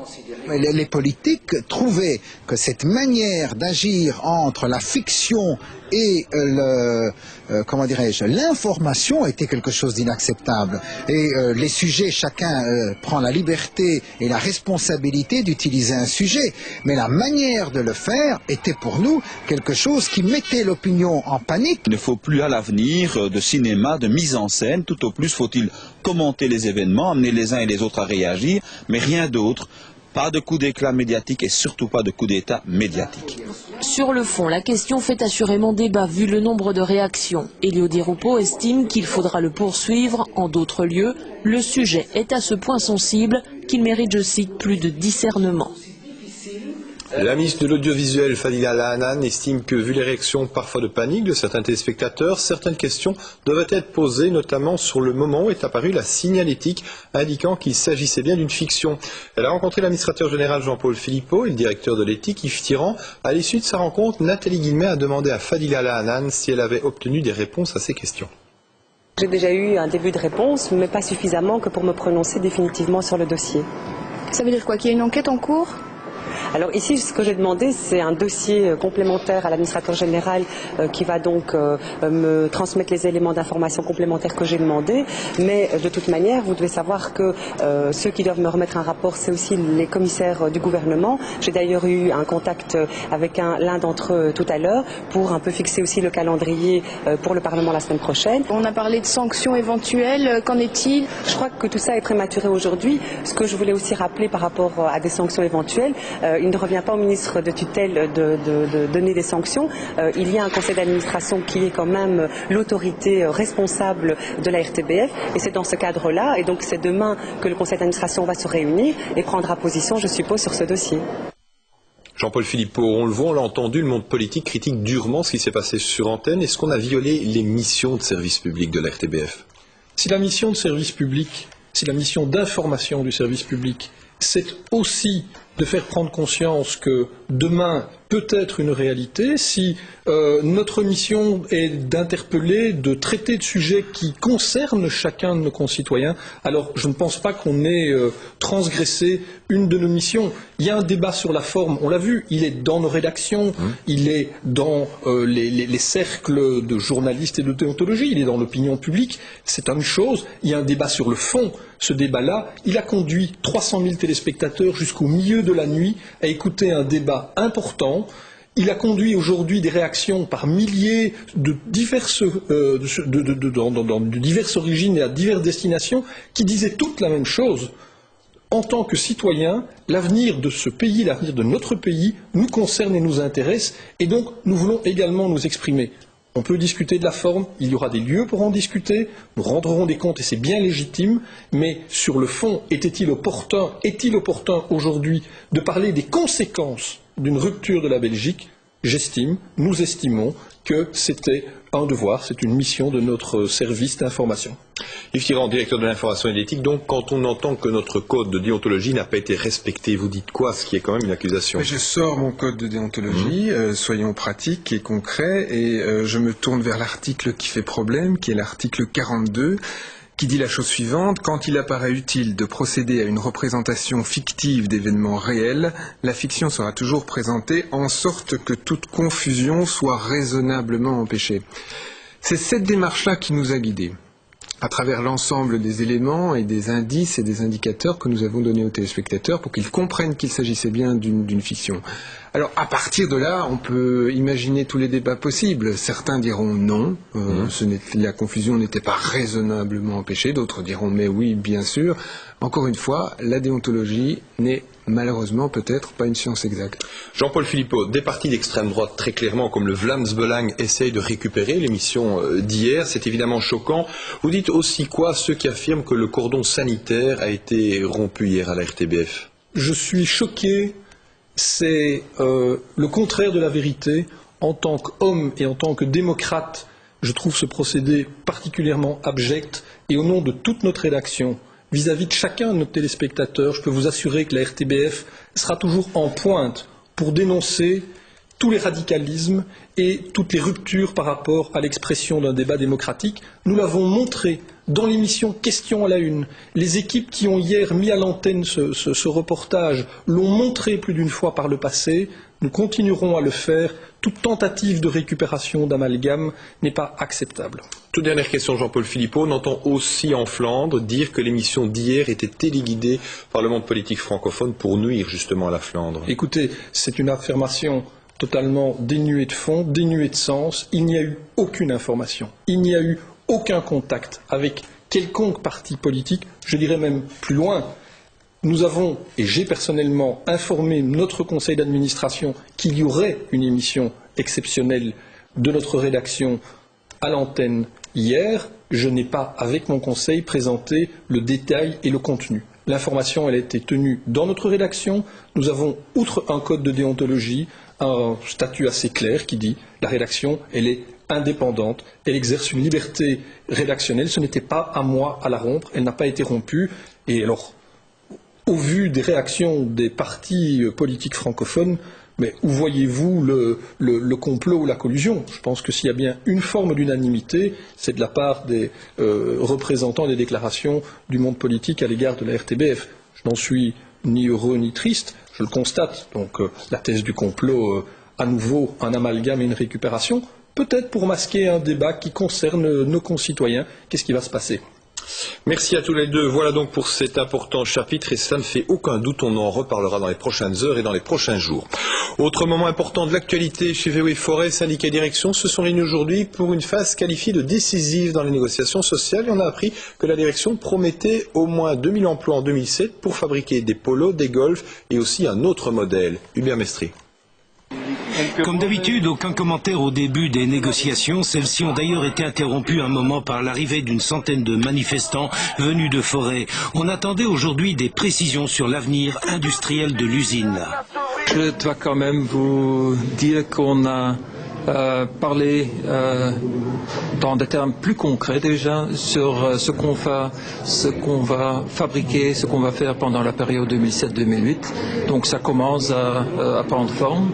Les politiques trouvaient que cette manière d'agir entre la fiction et l'information était quelque chose d'inacceptable. Et les sujets, chacun prend la liberté et la responsabilité d'utiliser un sujet. Mais la manière de le faire était pour nous quelque chose qui mettait l'opinion en panique.
Il ne faut plus à l'avenir de cinéma, de mise en scène. Tout au plus faut-il commenter les événements, amener les uns et les autres à réagir, mais rien d'autre. Pas de coup d'éclat médiatique et surtout pas de coup d'état médiatique.
Sur le fond, la question fait assurément débat vu le nombre de réactions. Elio Di Rupo estime qu'il faudra le poursuivre. En d'autres lieux, le sujet est à ce point sensible qu'il mérite, je cite, plus de discernement.
La ministre de l'Audiovisuel, Fadila Lahanan, estime que, vu les réactions parfois de panique de certains téléspectateurs, certaines questions devraient être posées, notamment sur le moment où est apparue la signalétique, indiquant qu'il s'agissait bien d'une fiction. Elle a rencontré l'administrateur général Jean-Paul Philippot et le directeur de l'éthique, Yves Tirant. À l'issue de sa rencontre, Nathalie Guillemets a demandé à Fadila Lahanan si elle avait obtenu des réponses à ces questions.
J'ai déjà eu un début de réponse, mais pas suffisamment que pour me prononcer définitivement sur le dossier.
Ça veut dire quoi? Qu'il y a une enquête en cours?
Alors ici, ce que j'ai demandé, c'est un dossier complémentaire à l'administrateur général qui va donc me transmettre les éléments d'information complémentaires que j'ai demandé. Mais de toute manière, vous devez savoir que ceux qui doivent me remettre un rapport, c'est aussi les commissaires du gouvernement. J'ai d'ailleurs eu un contact avec l'un d'entre eux tout à l'heure pour un peu fixer aussi le calendrier pour le Parlement la semaine prochaine.
On a parlé de sanctions éventuelles, qu'en est-il?
Je crois que tout ça est prématuré aujourd'hui. Ce que je voulais aussi rappeler par rapport à des sanctions éventuelles, il ne revient pas au ministre de tutelle de donner des sanctions. Il y a un conseil d'administration qui est quand même l'autorité responsable de la RTBF et c'est dans ce cadre-là et donc c'est demain que le conseil d'administration va se réunir et prendra position, je suppose, sur ce dossier.
Jean-Paul Philippot, on le voit, on l'a entendu, le monde politique critique durement ce qui s'est passé sur antenne. Est-ce qu'on a violé les missions de service public de la RTBF?
Si la mission de service public, si la mission d'information du service public, c'est aussi de faire prendre conscience que demain peut être une réalité, si notre mission est d'interpeller, de traiter de sujets qui concernent chacun de nos concitoyens, alors je ne pense pas qu'on ait transgressé une de nos missions. Il y a un débat sur la forme, on l'a vu, il est dans nos rédactions, il est dans les cercles de journalistes et de déontologie, il est dans l'opinion publique, c'est une chose. Il y a un débat sur le fond. Ce débat-là, il a conduit 300 000 téléspectateurs jusqu'au milieu de la nuit à écouter un débat important. Il a conduit aujourd'hui des réactions par milliers de diverses origines et à diverses destinations qui disaient toutes la même chose. En tant que citoyens, l'avenir de ce pays, l'avenir de notre pays nous concerne et nous intéresse et donc nous voulons également nous exprimer. On peut discuter de la forme, il y aura des lieux pour en discuter, nous rendrons des comptes et c'est bien légitime, mais sur le fond, est-il opportun aujourd'hui de parler des conséquences d'une rupture de la Belgique? Nous estimons que c'était un devoir, c'est une mission de notre service d'information.
Yves Tirant, directeur de l'information et de l'éthique, donc quand on entend que notre code de déontologie n'a pas été respecté, vous dites quoi, ce qui est quand même une accusation?
Je sors mon code de déontologie, soyons pratiques et concrets, et je me tourne vers l'article qui fait problème, qui est l'article 42, qui dit la chose suivante: quand il apparaît utile de procéder à une représentation fictive d'événements réels, la fiction sera toujours présentée en sorte que toute confusion soit raisonnablement empêchée. C'est cette démarche-là qui nous a guidés, à travers l'ensemble des éléments et des indices et des indicateurs que nous avons donnés aux téléspectateurs pour qu'ils comprennent qu'il s'agissait bien d'une fiction. Alors, à partir de là, on peut imaginer tous les débats possibles. Certains diront non, la confusion n'était pas raisonnablement empêchée. D'autres diront mais oui, bien sûr. Encore une fois, la déontologie n'est malheureusement peut-être pas une science exacte.
Jean-Paul Philippot, des partis d'extrême droite très clairement comme le Vlaams Belang essayent de récupérer l'émission d'hier. C'est évidemment choquant. Vous dites aussi quoi, ceux qui affirment que le cordon sanitaire a été rompu hier à la RTBF?
Je suis choqué. C'est le contraire de la vérité. En tant qu'homme et en tant que démocrate, je trouve ce procédé particulièrement abject. Et au nom de toute notre rédaction, vis-à-vis de chacun de nos téléspectateurs, je peux vous assurer que la RTBF sera toujours en pointe pour dénoncer tous les radicalismes et toutes les ruptures par rapport à l'expression d'un débat démocratique. Nous l'avons montré dans l'émission Question à la Une. Les équipes qui ont hier mis à l'antenne ce reportage l'ont montré plus d'une fois par le passé. Nous continuerons à le faire. Toute tentative de récupération d'amalgame n'est pas acceptable.
Toute dernière question, Jean-Paul Philippot. On entend aussi en Flandre dire que l'émission d'hier était téléguidée par le monde politique francophone pour nuire justement à la Flandre.
Écoutez, c'est une affirmation totalement dénuée de fond, dénuée de sens. Il n'y a eu aucune information. Il n'y a eu aucun contact avec quelconque parti politique. Je dirais même plus loin. Nous avons, et j'ai personnellement informé notre conseil d'administration qu'il y aurait une émission exceptionnelle de notre rédaction à l'antenne hier. Je n'ai pas, avec mon conseil, présenté le détail et le contenu. L'information, elle a été tenue dans notre rédaction. Nous avons, outre un code de déontologie, un statut assez clair qui dit la rédaction, elle est indépendante, elle exerce une liberté rédactionnelle. Ce n'était pas à moi à la rompre, elle n'a pas été rompue. Et alors, au vu des réactions des partis politiques francophones, mais où voyez-vous le complot ou la collusion? Je pense que s'il y a bien une forme d'unanimité, c'est de la part des représentants des déclarations du monde politique à l'égard de la RTBF. Je n'en suis ni heureux ni triste, je le constate. Donc la thèse du complot, à nouveau un amalgame et une récupération, peut-être pour masquer un débat qui concerne nos concitoyens. Qu'est-ce qui va se passer?
Merci à tous les deux. Voilà donc pour cet important chapitre et ça ne fait aucun doute, on en reparlera dans les prochaines heures et dans les prochains jours. Autre moment important de l'actualité chez VW Forêt, syndicat et direction se sont réunis aujourd'hui pour une phase qualifiée de décisive dans les négociations sociales. Et on a appris que la direction promettait au moins 2000 emplois en 2007 pour fabriquer des polos, des golfs et aussi un autre modèle. Hubert Mestry.
Comme d'habitude, aucun commentaire au début des négociations. Celles-ci ont d'ailleurs été interrompues un moment par l'arrivée d'une centaine de manifestants venus de Forêt. On attendait aujourd'hui des précisions sur l'avenir industriel de l'usine.
Je dois quand même vous dire qu'on a parlé dans des termes plus concrets déjà sur ce qu'on va fabriquer, ce qu'on va faire pendant la période 2007-2008. Donc ça commence à prendre forme.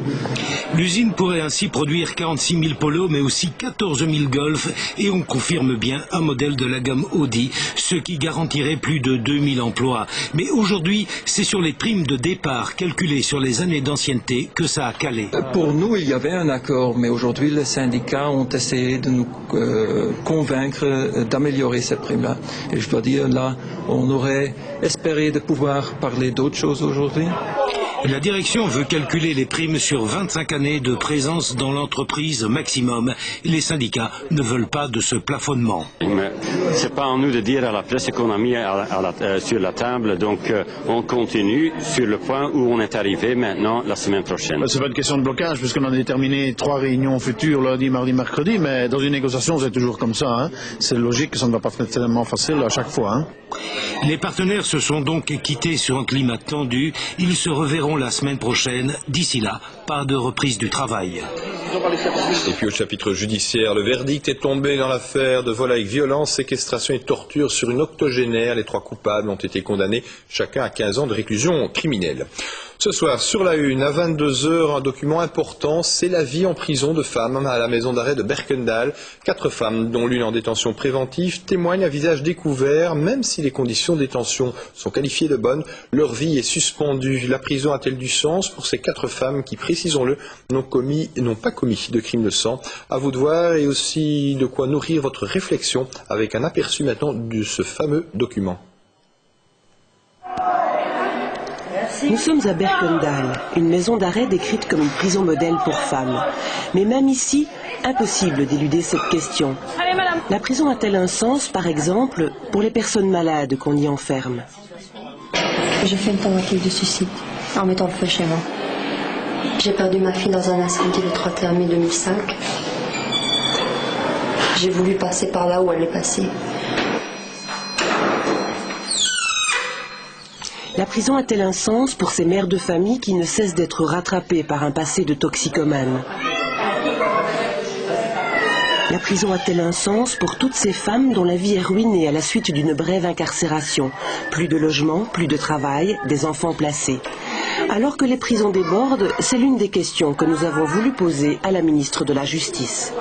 L'usine pourrait ainsi produire 46 000 polos, mais aussi 14 000 golfs, et on confirme bien un modèle de la gamme Audi, ce qui garantirait plus de 2000 emplois. Mais aujourd'hui, c'est sur les primes de départ calculées sur les années d'ancienneté que ça a calé.
Pour nous, il y avait un accord, mais aujourd'hui, les syndicats ont essayé de nous convaincre d'améliorer ces primes-là. Et je dois dire, là, on aurait espéré de pouvoir parler d'autres choses aujourd'hui.
La direction veut calculer les primes sur 25 années de présence dans l'entreprise maximum. Les syndicats ne veulent pas de ce plafonnement.
Mais c'est pas à nous de dire à la presse qu'on a mis sur la table, donc on continue sur le point où on est arrivé maintenant la semaine prochaine.
C'est pas une question de blocage puisqu'on a déterminé 3 réunions futures lundi, mardi, mercredi, mais dans une négociation c'est toujours comme ça. Hein. C'est logique que ça ne va pas être tellement facile à chaque fois. Hein.
Les partenaires se sont donc quittés sur un climat tendu. Ils se reverront la semaine prochaine. D'ici là, pas de reprise du travail.
Et puis au chapitre judiciaire, le verdict est tombé dans l'affaire de vol avec violence, séquestration et torture sur une octogénaire. Les 3 coupables ont été condamnés, chacun à 15 ans de réclusion criminelle. Ce soir, sur la une, à 22h, un document important, c'est la vie en prison de femmes à la maison d'arrêt de Berkendal. 4 femmes, dont l'une en détention préventive, témoignent à visage découvert. Même si les conditions de détention sont qualifiées de bonnes, leur vie est suspendue. La prison a-t-elle du sens pour ces 4 femmes qui, précisons-le, n'ont pas commis de crime de sang? À vous de voir, et aussi de quoi nourrir votre réflexion avec un aperçu maintenant de ce fameux document.
Nous sommes à Berkendal, une maison d'arrêt décrite comme une prison modèle pour femmes. Mais même ici, impossible d'éluder cette question. La prison a-t-elle un sens, par exemple, pour les personnes malades qu'on y enferme?
J'ai fait une tentative de suicide en mettant le feu chez moi. J'ai perdu ma fille dans un incendie le 31 mai 2005. J'ai voulu passer par là où elle est passée.
La prison a-t-elle un sens pour ces mères de famille qui ne cessent d'être rattrapées par un passé de toxicomane? La prison a-t-elle un sens pour toutes ces femmes dont la vie est ruinée à la suite d'une brève incarcération? Plus de logement, plus de travail, des enfants placés. Alors que les prisons débordent, c'est l'une des questions que nous avons voulu poser à la ministre de la Justice.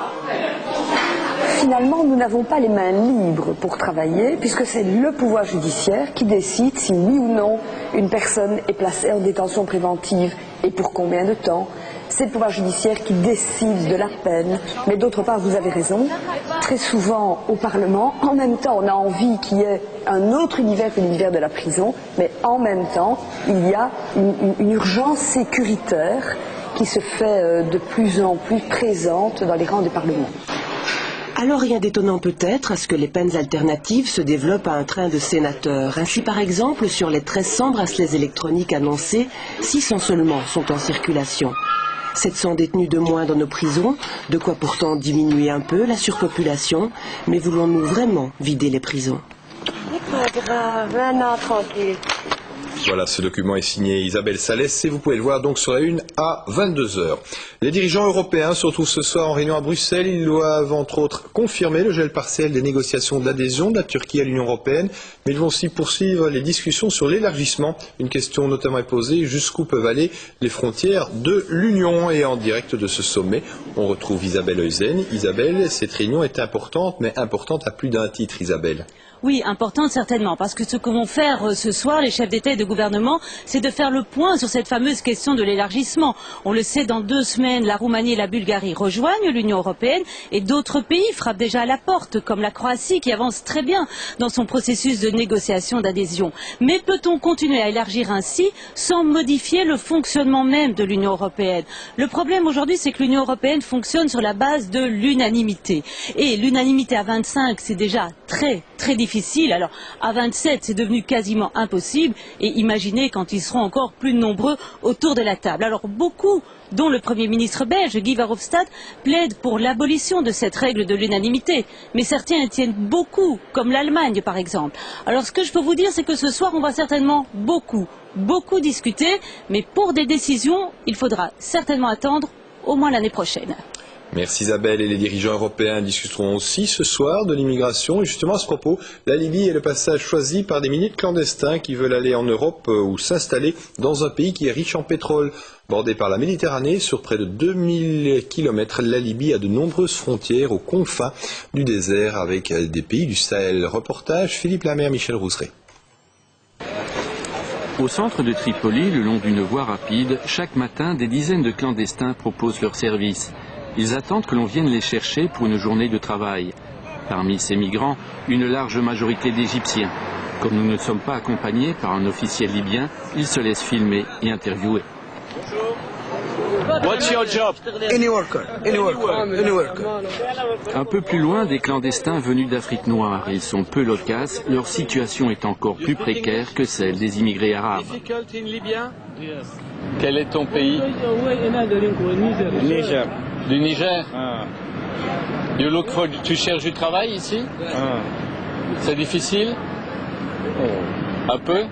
Finalement, nous n'avons pas les mains libres pour travailler, puisque c'est le pouvoir judiciaire qui décide si oui ou non une personne est placée en détention préventive et pour combien de temps. C'est le pouvoir judiciaire qui décide de la peine. Mais d'autre part, vous avez raison, très souvent au Parlement, en même temps, on a envie qu'il y ait un autre univers que l'univers de la prison, mais en même temps, il y a une urgence sécuritaire qui se fait de plus en plus présente dans les rangs des parlements.
Alors rien d'étonnant peut-être à ce que les peines alternatives se développent à un train de sénateurs. Ainsi par exemple, sur les 1300 bracelets électroniques annoncés, 600 seulement sont en circulation. 700 détenus de moins dans nos prisons, de quoi pourtant diminuer un peu la surpopulation, mais voulons-nous vraiment vider les prisons?
C'est pas grave, un an tranquille.
Voilà, ce document est signé Isabelle Salès et vous pouvez le voir donc sur la une à 22h. Les dirigeants européens se retrouvent ce soir en réunion à Bruxelles. Ils doivent entre autres confirmer le gel partiel des négociations d'adhésion de la Turquie à l'Union européenne, mais ils vont aussi poursuivre les discussions sur l'élargissement. Une question notamment est posée, jusqu'où peuvent aller les frontières de l'Union? Et en direct de ce sommet, on retrouve Isabelle Heusen. Isabelle, cette réunion est importante, mais importante à plus d'un titre, Isabelle.
Oui, importante certainement, parce que ce que vont faire ce soir les chefs d'État et de gouvernement, c'est de faire le point sur cette fameuse question de l'élargissement. On le sait, dans 2 semaines, la Roumanie et la Bulgarie rejoignent l'Union européenne et d'autres pays frappent déjà à la porte, comme la Croatie qui avance très bien dans son processus de négociation d'adhésion. Mais peut-on continuer à élargir ainsi sans modifier le fonctionnement même de l'Union européenne? Le problème aujourd'hui, c'est que l'Union européenne fonctionne sur la base de l'unanimité. Et l'unanimité à 25, c'est déjà très difficile. Alors à 27, c'est devenu quasiment impossible. Et imaginez quand ils seront encore plus nombreux autour de la table. Alors beaucoup, dont le Premier ministre belge, Guy Verhofstadt, plaident pour l'abolition de cette règle de l'unanimité. Mais certains y tiennent beaucoup, comme l'Allemagne par exemple. Alors ce que je peux vous dire, c'est que ce soir, on va certainement beaucoup discuter. Mais pour des décisions, il faudra certainement attendre au moins l'année prochaine.
Merci Isabelle. Et les dirigeants européens discuteront aussi ce soir de l'immigration. Et justement à ce propos, la Libye est le passage choisi par des milliers de clandestins qui veulent aller en Europe ou s'installer dans un pays qui est riche en pétrole. Bordée par la Méditerranée, sur près de 2000 km, la Libye a de nombreuses frontières aux confins du désert avec des pays du Sahel. Reportage Philippe Lamère, Michel Rousseret.
Au centre de Tripoli, le long d'une voie rapide, chaque matin, des dizaines de clandestins proposent leurs services. Ils attendent que l'on vienne les chercher pour une journée de travail. Parmi ces migrants, une large majorité d'Égyptiens. Comme nous ne sommes pas accompagnés par un officiel libyen, il se laisse filmer et interviewer.
What's your job? Any worker.
Un peu plus loin, des clandestins venus d'Afrique noire. Ils sont peu loquaces, leur situation est encore plus précaire que celle des immigrés arabes.
Quel est ton pays?
Niger.
Du Niger? Tu cherches du travail ici? C'est difficile? Un peu?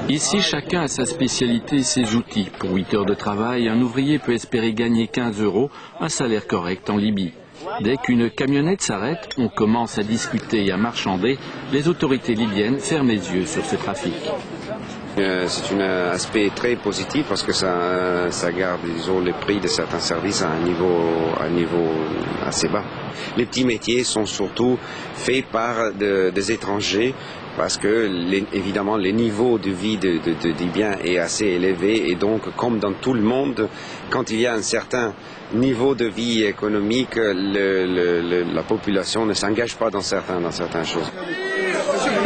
Ici, chacun a sa spécialité et ses outils. Pour 8 heures de travail, un ouvrier peut espérer gagner 15 €, un salaire correct en Libye. Dès qu'une camionnette s'arrête, on commence à discuter et à marchander. Les autorités libyennes ferment les yeux sur ce trafic.
C'est un aspect très positif parce que ça garde, disons, le prix de certains services à un niveau assez bas. Les petits métiers sont surtout faits par des étrangers parce que, évidemment, le niveau de vie des Libyens est assez élevé et donc, comme dans tout le monde, quand il y a un certain niveau de vie économique, la population ne s'engage pas dans certaines choses.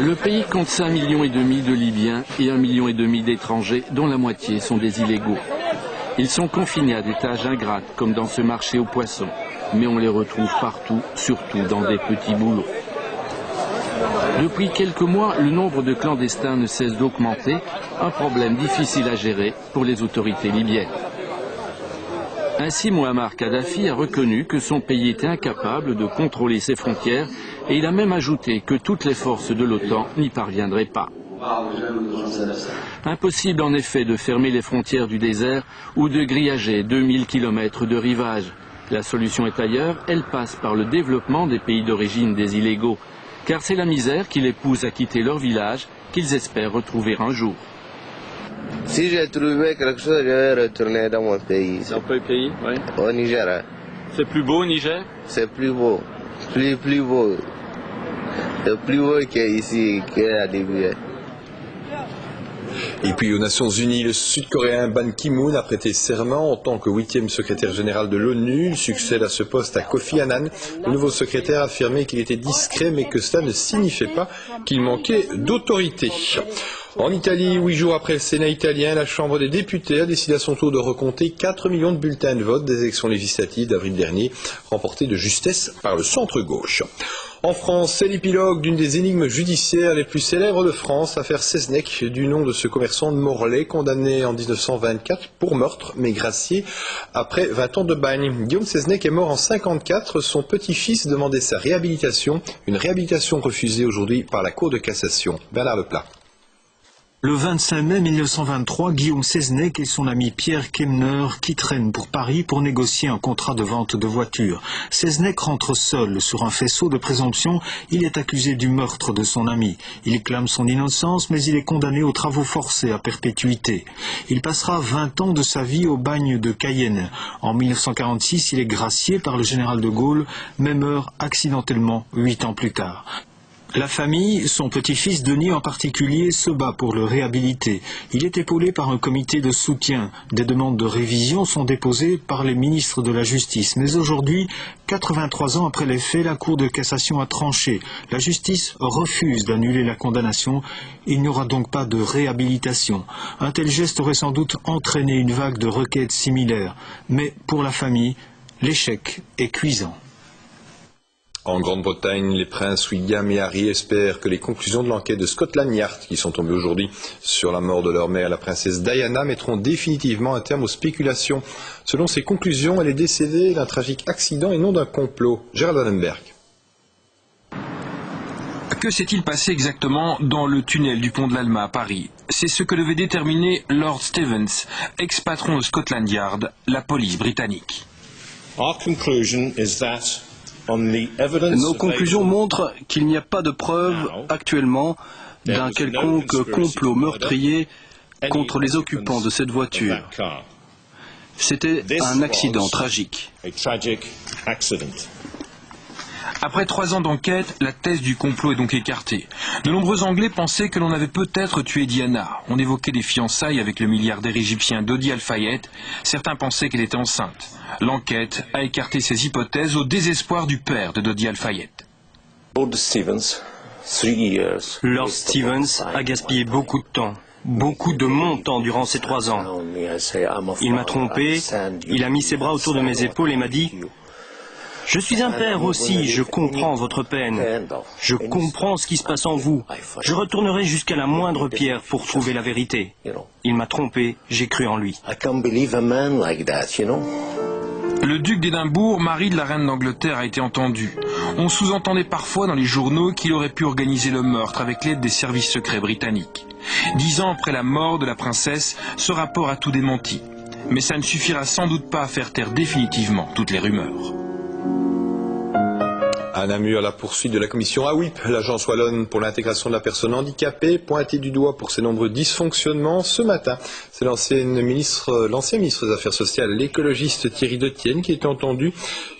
Le pays compte 5,5 millions de Libyens et 1,5 million d'étrangers, dont la moitié sont des illégaux. Ils sont confinés à des tâches ingrates, comme dans ce marché aux poissons, mais on les retrouve partout, surtout dans des petits boulots. Depuis quelques mois, le nombre de clandestins ne cesse d'augmenter, un problème difficile à gérer pour les autorités libyennes. Ainsi, Mouammar Kadhafi a reconnu que son pays était incapable de contrôler ses frontières et il a même ajouté que toutes les forces de l'OTAN n'y parviendraient pas. Impossible en effet de fermer les frontières du désert ou de grillager 2000 km de rivage. La solution est ailleurs, elle passe par le développement des pays d'origine des illégaux, car c'est la misère qui les pousse à quitter leur village qu'ils espèrent retrouver un jour.
Si j'ai trouvé quelque chose, je vais retourner dans mon pays.
Dans quel pays? Oui.
Au Niger.
C'est plus beau au Niger?
C'est plus beau. Plus beau. C'est plus beau qu'ici, qu'à Libye.
Et puis aux Nations Unies, le Sud-Coréen Ban Ki-moon a prêté serment en tant que 8e secrétaire général de l'ONU. Il succède à ce poste à Kofi Annan. Le nouveau secrétaire a affirmé qu'il était discret, mais que cela ne signifiait pas qu'il manquait d'autorité. En Italie, 8 jours après le Sénat italien, la Chambre des députés a décidé à son tour de recompter 4 millions de bulletins de vote des élections législatives d'avril dernier, remportés de justesse par le centre-gauche. En France, c'est l'épilogue d'une des énigmes judiciaires les plus célèbres de France, l'affaire Seznec, du nom de ce commerçant de Morlaix, condamné en 1924 pour meurtre, mais gracié après 20 ans de bagne. Guillaume Seznec est mort en 1954, son petit-fils demandait sa réhabilitation, une réhabilitation refusée aujourd'hui par la Cour de cassation. Bernard Leplat.
Le 25 mai 1923, Guillaume Seznec et son ami Pierre Kemner quittent Rennes pour Paris pour négocier un contrat de vente de voitures. Seznec rentre seul sur un faisceau de présomption. Il est accusé du meurtre de son ami. Il clame son innocence, mais il est condamné aux travaux forcés à perpétuité. Il passera 20 ans de sa vie au bagne de Cayenne. En 1946, il est gracié par le général de Gaulle, mais meurt accidentellement 8 ans plus tard. La famille, son petit-fils Denis en particulier, se bat pour le réhabiliter. Il est épaulé par un comité de soutien. Des demandes de révision sont déposées par les ministres de la Justice. Mais aujourd'hui, 83 ans après les faits, la Cour de cassation a tranché. La justice refuse d'annuler la condamnation. Il n'y aura donc pas de réhabilitation. Un tel geste aurait sans doute entraîné une vague de requêtes similaires. Mais pour la famille, l'échec est cuisant.
En Grande-Bretagne, les princes William et Harry espèrent que les conclusions de l'enquête de Scotland Yard, qui sont tombées aujourd'hui sur la mort de leur mère, la princesse Diana, mettront définitivement un terme aux spéculations. Selon ces conclusions, elle est décédée d'un tragique accident et non d'un complot. Gérald Allenberg.
Que s'est-il passé exactement dans le tunnel du pont de l'Alma à Paris? C'est ce que devait déterminer Lord Stevens, ex-patron de Scotland Yard, la police britannique.
Nos conclusions montrent qu'il n'y a pas de preuves actuellement d'un quelconque complot meurtrier contre les occupants de cette voiture. C'était un accident tragique.
Après 3 ans d'enquête, la thèse du complot est donc écartée. De nombreux Anglais pensaient que l'on avait peut-être tué Diana. On évoquait des fiançailles avec le milliardaire égyptien Dodi Al-Fayed. Certains pensaient qu'elle était enceinte. L'enquête a écarté ces hypothèses au désespoir du père de Dodi Al-Fayed.
Lord Stevens
Lord Stevens a gaspillé beaucoup de temps. Beaucoup de mon temps durant ces 3 ans. Il m'a trompé, il a mis ses bras autour de mes épaules et m'a dit « Je suis un père aussi, je comprends votre peine. Je comprends ce qui se passe en vous. Je retournerai jusqu'à la moindre pierre pour trouver la vérité. » Il m'a trompé, j'ai cru en lui.
Le duc d'Édimbourg, mari de la reine d'Angleterre, a été entendu. On sous-entendait parfois dans les journaux qu'il aurait pu organiser le meurtre avec l'aide des services secrets britanniques. 10 ans après la mort de la princesse, ce rapport a tout démenti. Mais ça ne suffira sans doute pas à faire taire définitivement toutes les rumeurs.
À Namur, la poursuite de la commission AWIP, l'agence wallonne pour l'intégration de la personne handicapée, pointée du doigt pour ses nombreux dysfonctionnements. Ce matin, c'est l'ancien ministre des Affaires sociales, l'écologiste Thierry Detienne, qui était entendu.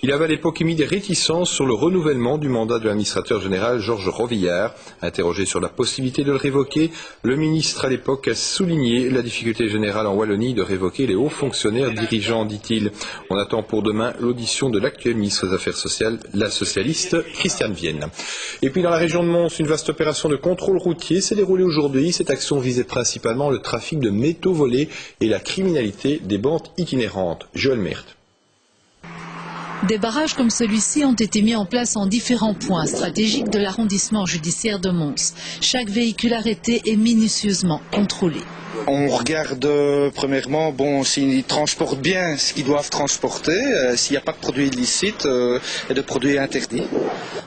Il avait à l'époque émis des réticences sur le renouvellement du mandat de l'administrateur général Georges Rovillard. Interrogé sur la possibilité de le révoquer, le ministre à l'époque a souligné la difficulté générale en Wallonie de révoquer les hauts fonctionnaires dirigeants, dit-il. On attend pour demain l'audition de l'actuel ministre des Affaires sociales, la socialiste Christiane Vienne. Et puis dans la région de Mons, une vaste opération de contrôle routier s'est déroulée aujourd'hui. Cette action visait principalement le trafic de métaux volés et la criminalité des bandes itinérantes. Joël Merte.
Des barrages comme celui-ci ont été mis en place en différents points stratégiques de l'arrondissement judiciaire de Mons. Chaque véhicule arrêté est minutieusement contrôlé.
On regarde premièrement s'ils transportent bien ce qu'ils doivent transporter, s'il n'y a pas de produits illicites et de produits interdits.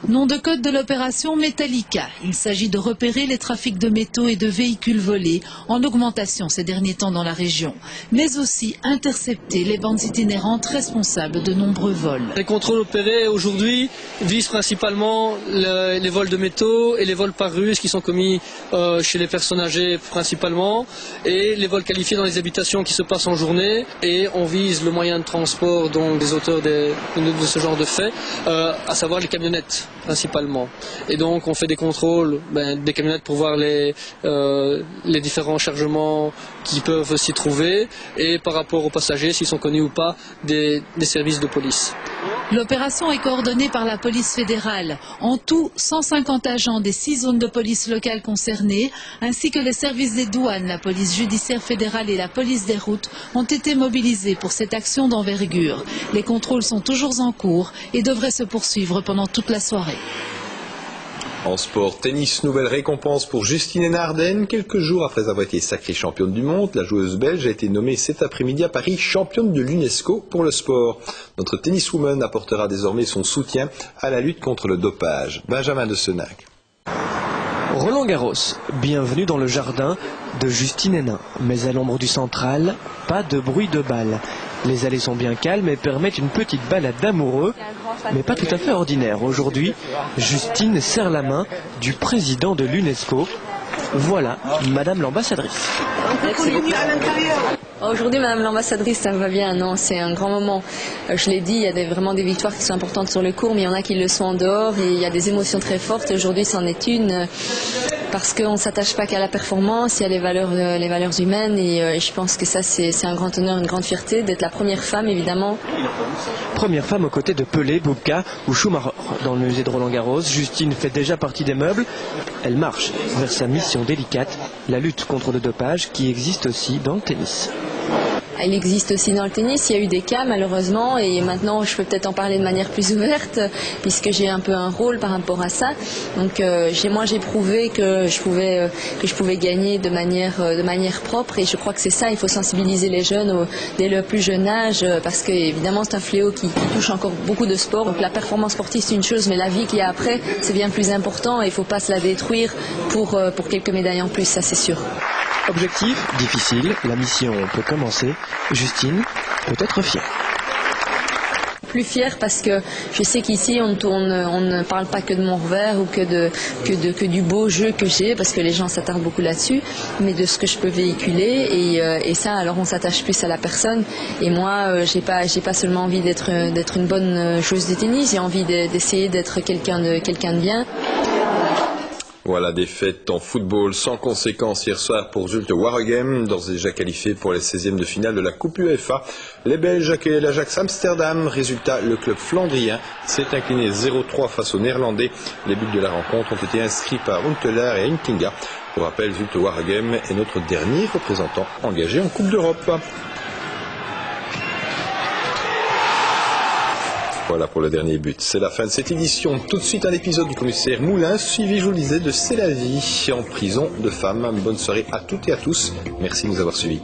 Nom de code de l'opération Metallica. Il s'agit de repérer les trafics de métaux et de véhicules volés en augmentation ces derniers temps dans la région, mais aussi intercepter les bandes itinérantes responsables de nombreux vols.
Les contrôles opérés aujourd'hui visent principalement les vols de métaux et les vols par ruse qui sont commis chez les personnes âgées principalement, et les vols qualifiés dans les habitations qui se passent en journée, et on vise le moyen de transport donc des auteurs de ce genre de faits, à savoir les camionnettes principalement. Et donc on fait des contrôles des camionnettes pour voir les différents chargements qui peuvent s'y trouver, et par rapport aux passagers, s'ils sont connus ou pas des services de police.
L'opération est coordonnée par la police fédérale. En tout, 150 agents des 6 zones de police locales concernées, ainsi que les services des douanes, la police judiciaire fédérale et la police des routes ont été mobilisés pour cette action d'envergure. Les contrôles sont toujours en cours et devraient se poursuivre pendant toute la soirée.
En sport, tennis, nouvelle récompense pour Justine Hénarden. Quelques jours après avoir été sacrée championne du monde, la joueuse belge a été nommée cet après-midi à Paris championne de l'UNESCO pour le sport. Notre tenniswoman apportera désormais son soutien à la lutte contre le dopage. Benjamin de Senac.
Roland Garros, bienvenue dans le jardin de Justine Hénin. Mais à l'ombre du central, pas de bruit de balle. Les allées sont bien calmes et permettent une petite balade d'amoureux, mais pas tout à fait ordinaire. Aujourd'hui, Justine serre la main du président de l'UNESCO. Voilà, Madame l'ambassadrice.
Aujourd'hui, Madame l'ambassadrice, ça me va bien, non, c'est un grand moment. Je l'ai dit, il y a vraiment des victoires qui sont importantes sur le court, mais il y en a qui le sont en dehors, et il y a des émotions très fortes. Aujourd'hui, c'en est une, parce qu'on ne s'attache pas qu'à la performance, il y a les valeurs humaines, et je pense que ça, c'est un grand honneur, une grande fierté d'être la première femme, évidemment.
Première femme aux côtés de Pelé, Bubka ou Schumacher. Dans le musée de Roland-Garros, Justine fait déjà partie des meubles. Elle marche vers sa mission délicate, la lutte contre le dopage qui existe aussi dans le tennis.
Il existe aussi dans le tennis, il y a eu des cas malheureusement, et maintenant je peux peut-être en parler de manière plus ouverte puisque j'ai un peu un rôle par rapport à ça. Donc j'ai prouvé que je pouvais gagner de manière propre, et je crois que c'est ça, il faut sensibiliser les jeunes dès le plus jeune âge, parce que évidemment c'est un fléau qui touche encore beaucoup de sports. Donc la performance sportive c'est une chose, mais la vie qu'il y a après c'est bien plus important, et il ne faut pas se la détruire pour quelques médailles en plus, ça c'est sûr.
Objectif difficile, la mission peut commencer. Justine peut être fière.
Plus fière parce que je sais qu'ici on ne parle pas que de mon revers ou que du beau jeu que j'ai, parce que les gens s'attardent beaucoup là-dessus, mais de ce que je peux véhiculer, et ça alors on s'attache plus à la personne. Et moi j'ai pas seulement envie d'être une bonne joueuse de tennis, j'ai envie d'essayer d'être quelqu'un de bien.
Voilà, défaite en football sans conséquence hier soir pour Zulte Waregem, d'ores et déjà qualifié pour les 16e de finale de la Coupe UEFA. Les Belges accueillaient l'Ajax Amsterdam. Résultat, le club flandrien s'est incliné 0-3 face aux Néerlandais. Les buts de la rencontre ont été inscrits par Huntelaar et Hintinga. Pour rappel, Zulte Waregem est notre dernier représentant engagé en Coupe d'Europe. Voilà pour le dernier but. C'est la fin de cette édition. Tout de suite un épisode du commissaire Moulin, suivi, je vous le disais, de C'est la vie en prison de femmes. Bonne soirée à toutes et à tous. Merci de nous avoir suivis.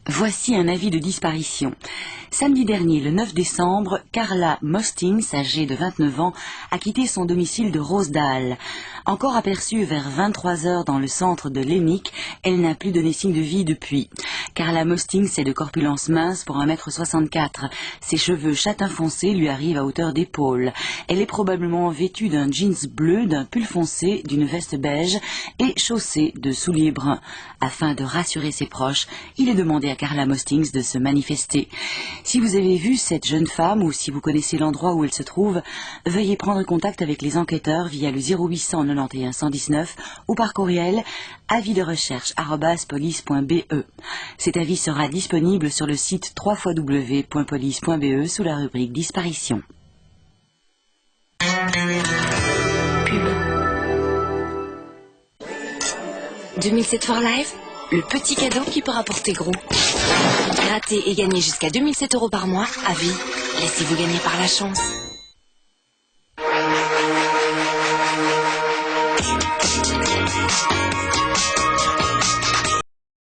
Voici un avis de disparition. Samedi dernier, le 9 décembre, Carla Mostings, âgée de 29 ans, a quitté son domicile de Roosdaal. Encore aperçue vers 23 heures dans le centre de Lemik, elle n'a plus donné signe de vie depuis. Carla Mostings est de corpulence mince pour 1m64. Ses cheveux châtain foncé lui arrivent à hauteur d'épaule. Elle est probablement vêtue d'un jeans bleu, d'un pull foncé, d'une veste beige et chaussée de souliers bruns. Afin de rassurer ses proches, il est demandé à Carla Mostings de se manifester. Si vous avez vu cette jeune femme ou si vous connaissez l'endroit où elle se trouve, veuillez prendre contact avec les enquêteurs via le 0800 91 119 ou par courriel avisderecherche@police.be. Cet avis sera disponible sur le site www.police.be sous la rubrique disparition.
Pub. 2007 for Life, le petit cadeau qui peut rapporter gros. Gratter et gagner jusqu'à 2007 € par mois, à vie. Laissez-vous gagner par la chance.